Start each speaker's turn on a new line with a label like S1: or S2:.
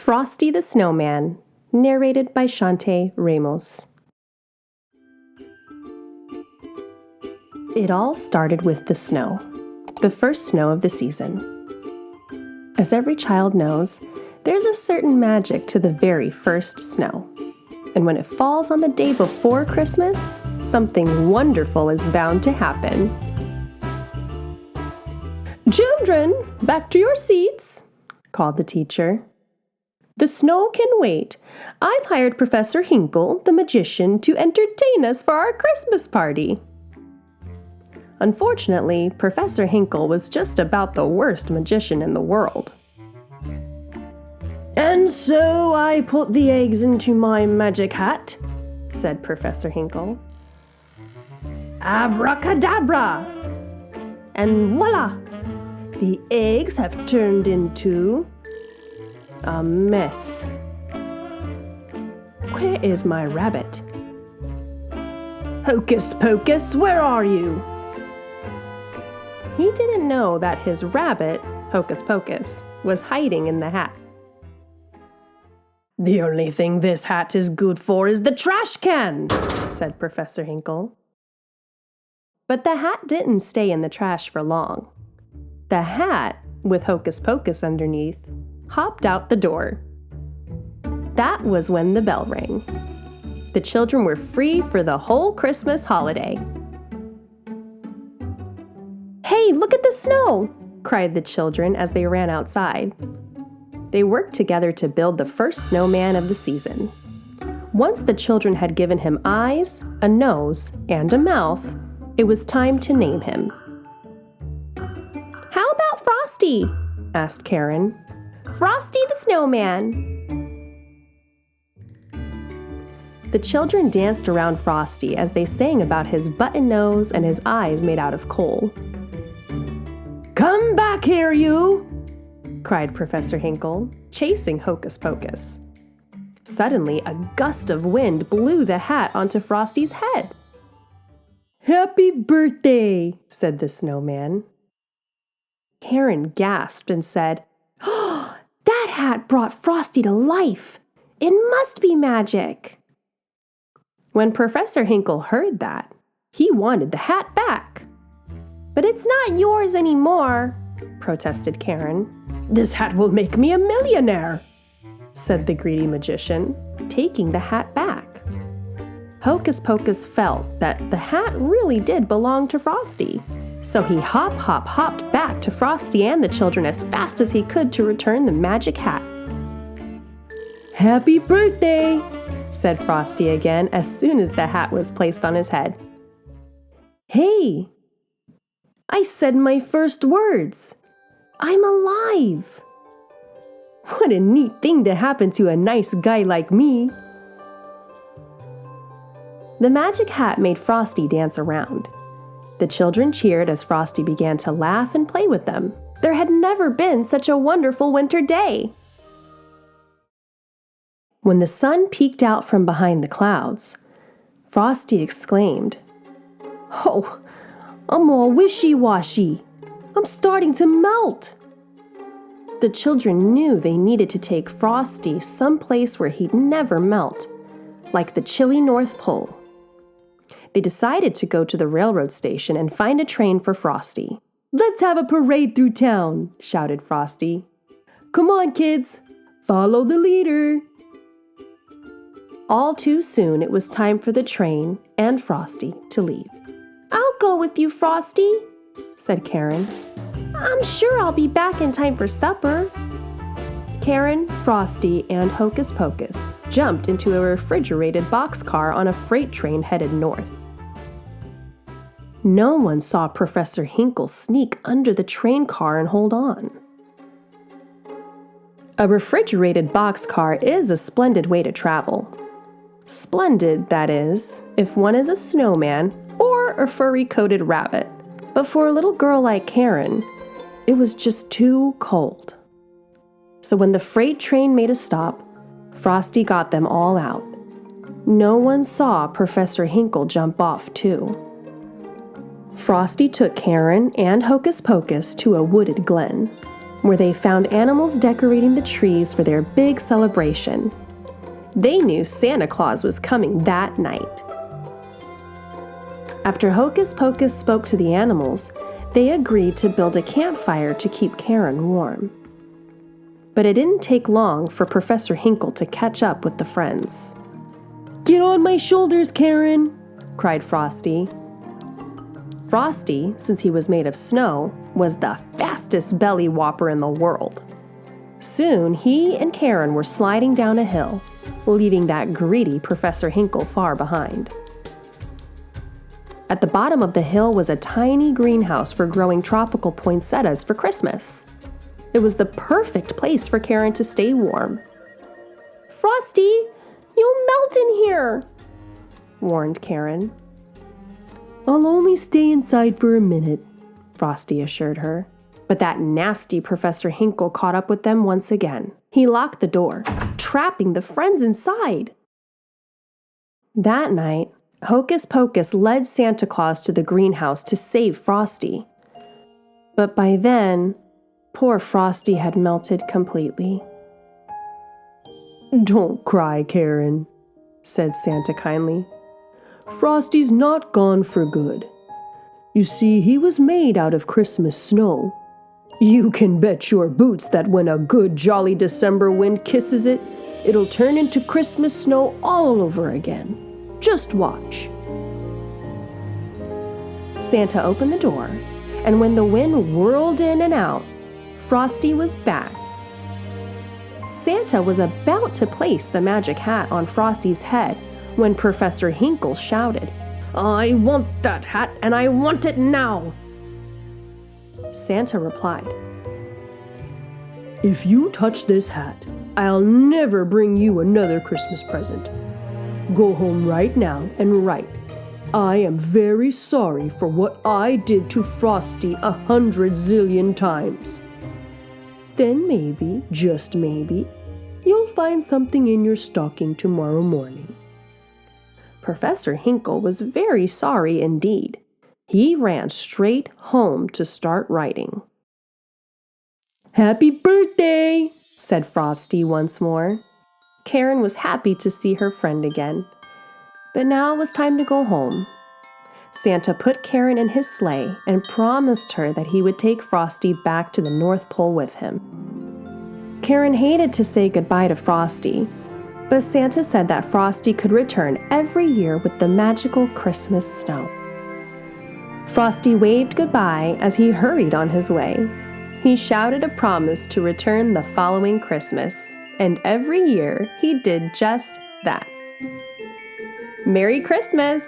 S1: Frosty the Snowman, narrated by SHAUNTE, RAMOS. It all started with the snow, the first snow of the season. As every child knows, there's a certain magic to the very first snow. And when it falls on the day before Christmas, something wonderful is bound to happen. "Children, back to your seats," called the teacher. "The snow can wait. I've hired Professor Hinkle, the magician, to entertain us for our Christmas party." Unfortunately, Professor Hinkle was just about the worst magician in the world. "And so I put the eggs into my magic hat," said Professor Hinkle. "Abracadabra! And voila! The eggs have turned into a mess. Where is my rabbit? Hocus Pocus, where are you?" He didn't know that his rabbit, Hocus Pocus, was hiding in the hat. "The only thing this hat is good for is the trash can," said Professor Hinkle. But the hat didn't stay in the trash for long. The hat, with Hocus Pocus underneath, hopped out the door. That was when the bell rang. The children were free for the whole Christmas holiday. "Hey, look at the snow!" cried the children as they ran outside. They worked together to build the first snowman of the season. Once the children had given him eyes, a nose, and a mouth, it was time to name him. "How about Frosty?" asked Karen. "Frosty the Snowman." The children danced around Frosty as they sang about his button nose and his eyes made out of coal. "Come back here, you!" cried Professor Hinkle, chasing Hocus Pocus. Suddenly, a gust of wind blew the hat onto Frosty's head. "Happy birthday!" said the snowman. Karen gasped and said, "Oh, that hat brought Frosty to life! It must be magic!" When Professor Hinkle heard that, he wanted the hat back. "But it's not yours anymore," protested Karen. "This hat will make me a millionaire," said the greedy magician, taking the hat back. Hocus Pocus felt that the hat really did belong to Frosty, so he hopped back to Frosty and the children as fast as he could to return the magic hat. "Happy birthday!" said Frosty again as soon as the hat was placed on his head. "Hey! I said my first words! I'm alive! What a neat thing to happen to a nice guy like me!" The magic hat made Frosty dance around. The children cheered as Frosty began to laugh and play with them. There had never been such a wonderful winter day. When the sun peeked out from behind the clouds, Frosty exclaimed, "Oh, I'm all wishy-washy. I'm starting to melt." The children knew they needed to take Frosty someplace where he'd never melt, like the chilly North Pole. They decided to go to the railroad station and find a train for Frosty. "Let's have a parade through town," shouted Frosty. "Come on, kids, follow the leader." All too soon, it was time for the train and Frosty to leave. "I'll go with you, Frosty," said Karen. "I'm sure I'll be back in time for supper." Karen, Frosty, and Hocus Pocus jumped into a refrigerated boxcar on a freight train headed north. No one saw Professor Hinkle sneak under the train car and hold on. A refrigerated boxcar is a splendid way to travel. Splendid, that is, if one is a snowman or a furry-coated rabbit. But for a little girl like Karen, it was just too cold. So when the freight train made a stop, Frosty got them all out. No one saw Professor Hinkle jump off, too. Frosty took Karen and Hocus Pocus to a wooded glen, where they found animals decorating the trees for their big celebration. They knew Santa Claus was coming that night. After Hocus Pocus spoke to the animals, they agreed to build a campfire to keep Karen warm. But it didn't take long for Professor Hinkle to catch up with the friends. "Get on my shoulders, Karen!" cried Frosty. Frosty, since he was made of snow, was the fastest belly whopper in the world. Soon, he and Karen were sliding down a hill, leaving that greedy Professor Hinkle far behind. At the bottom of the hill was a tiny greenhouse for growing tropical poinsettias for Christmas. It was the perfect place for Karen to stay warm. "Frosty, you'll melt in here," warned Karen. "I'll only stay inside for a minute," Frosty assured her. But that nasty Professor Hinkle caught up with them once again. He locked the door, trapping the friends inside. That night, Hocus Pocus led Santa Claus to the greenhouse to save Frosty. But by then, poor Frosty had melted completely. "Don't cry, Karen," said Santa kindly. "Frosty's not gone for good. You see, he was made out of Christmas snow. You can bet your boots that when a good jolly December wind kisses it, it'll turn into Christmas snow all over again. Just watch." Santa opened the door, and when the wind whirled in and out, Frosty was back. Santa was about to place the magic hat on Frosty's head when Professor Hinkle shouted, "I want that hat, and I want it now!" Santa replied, "If you touch this hat, I'll never bring you another Christmas present. Go home right now and write, 'I am very sorry for what I did to Frosty 100 zillion times.' Then maybe, just maybe, you'll find something in your stocking tomorrow morning." Professor Hinkle was very sorry indeed. He ran straight home to start writing. "Happy birthday!" said Frosty once more. Karen was happy to see her friend again. But now it was time to go home. Santa put Karen in his sleigh and promised her that he would take Frosty back to the North Pole with him. Karen hated to say goodbye to Frosty, but Santa said that Frosty could return every year with the magical Christmas snow. Frosty waved goodbye as he hurried on his way. He shouted a promise to return the following Christmas, and every year he did just that. Merry Christmas!